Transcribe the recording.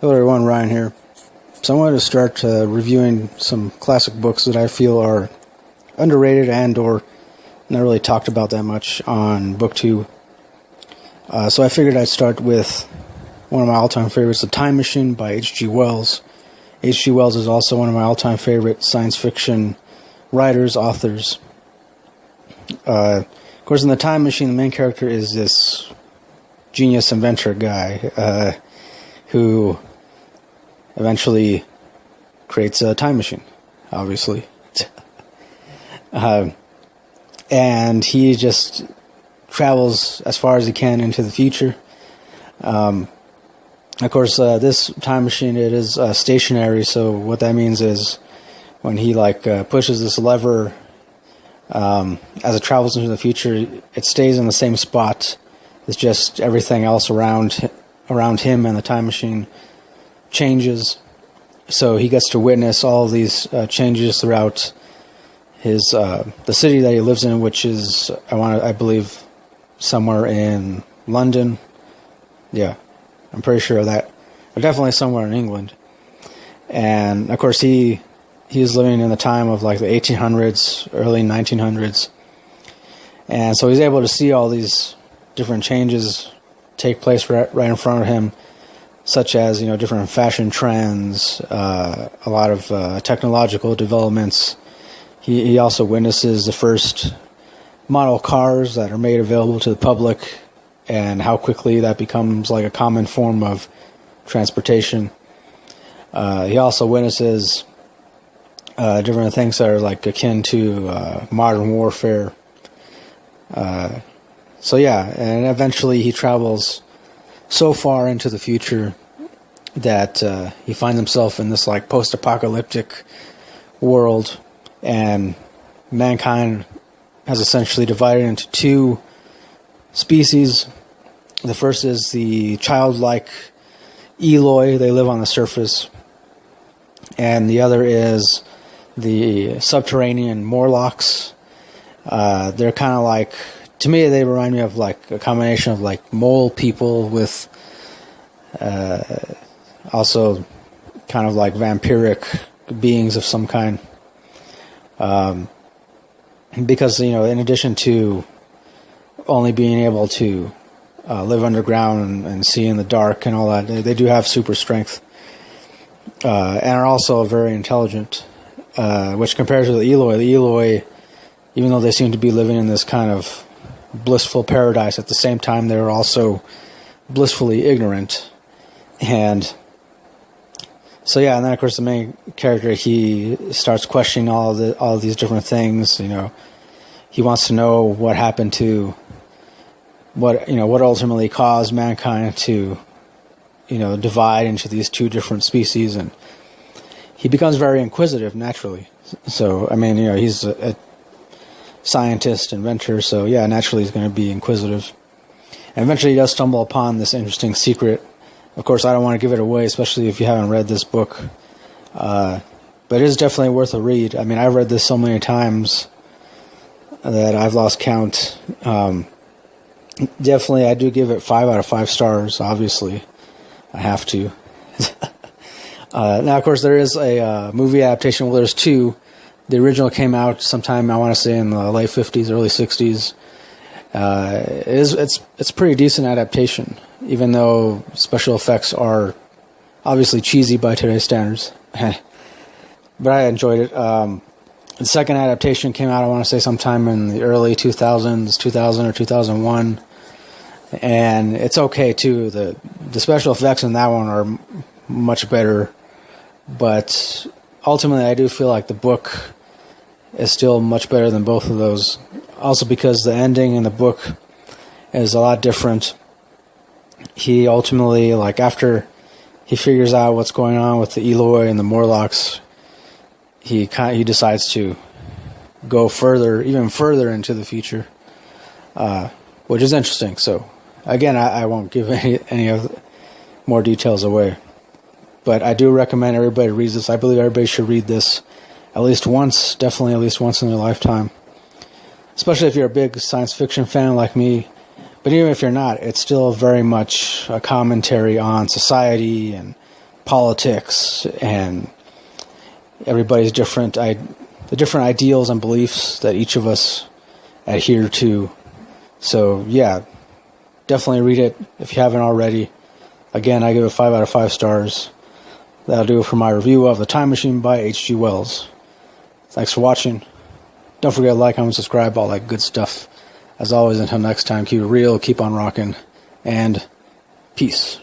Hello everyone, Ryan here. So I wanted to start reviewing some classic books that I feel are underrated and or not really talked about that much on BookTube. So I figured I'd start with one of my all-time favorites, The Time Machine by H.G. Wells. H.G. Wells is also one of my all-time favorite science fiction writers, authors. Of course, in The Time Machine, the main character is this genius inventor guy who eventually creates a time machine, obviously. And he just travels as far as he can into the future. Of course, this time machine, it is stationary, so what that means is when he pushes this lever, as it travels into the future, it stays in the same spot. It's just everything else around him and the time machine changes, so he gets to witness all of these changes throughout his the city that he lives in, which is I believe somewhere in London. Yeah, I'm pretty sure of that, but definitely somewhere in England. And of course he is living in the time of like the 1800s, early 1900s, and so he's able to see all these different changes take place right in front of him, such as, different fashion trends, a lot of technological developments. He also witnesses the first model cars that are made available to the public and how quickly that becomes like a common form of transportation. He also witnesses different things that are like akin to modern warfare. So yeah, and eventually he travels so far into the future that he finds himself in this like post-apocalyptic world, and mankind has essentially divided into two species. The first is the childlike Eloi, they live on the surface, and the other is the subterranean Morlocks. They're kind of like, to me, they remind me of like a combination of like mole people with also kind of like vampiric beings of some kind. Because, in addition to only being able to live underground and see in the dark and all that, they do have super strength and are also very intelligent, which compares to the Eloi, even though they seem to be living in this kind of blissful paradise, at the same time they're also blissfully ignorant. And so yeah, and then of course the main character, he starts questioning all of these different things. He wants to know what happened to what ultimately caused mankind to divide into these two different species, and he becomes very inquisitive naturally. So he's a scientist, inventor, so yeah, naturally he's going to be inquisitive. And eventually he does stumble upon this interesting secret. Of course, I don't want to give it away, especially if you haven't read this book. But it is definitely worth a read. I've read this so many times that I've lost count. Definitely, I do give it 5 out of 5 stars, obviously. I have to. Now, of course, there is a movie adaptation. Well, there's two. The original came out sometime, I want to say, in the late 50s, early 60s. It's a pretty decent adaptation, even though special effects are obviously cheesy by today's standards. But I enjoyed it. The second adaptation came out, I want to say, sometime in the early 2000s, 2000 or 2001. And it's okay, too. The special effects in that one are much better. But ultimately, I do feel like the book is still much better than both of those. Also because the ending in the book is a lot different. He ultimately, after he figures out what's going on with the Eloi and the Morlocks, he decides to go even further into the future, which is interesting. So, again, I won't give any of more details away. But I do recommend everybody reads this. I believe everybody should read this at least once, definitely at least once in their lifetime. Especially if you're a big science fiction fan like me. But even if you're not, it's still very much a commentary on society and politics and everybody's different, the different ideals and beliefs that each of us adhere to. So yeah, definitely read it if you haven't already. Again, I give it 5 out of 5 stars. That'll do it for my review of The Time Machine by H.G. Wells. Thanks for watching. Don't forget to like, comment, subscribe, all that good stuff. As always, until next time, keep it real, keep on rocking, and peace.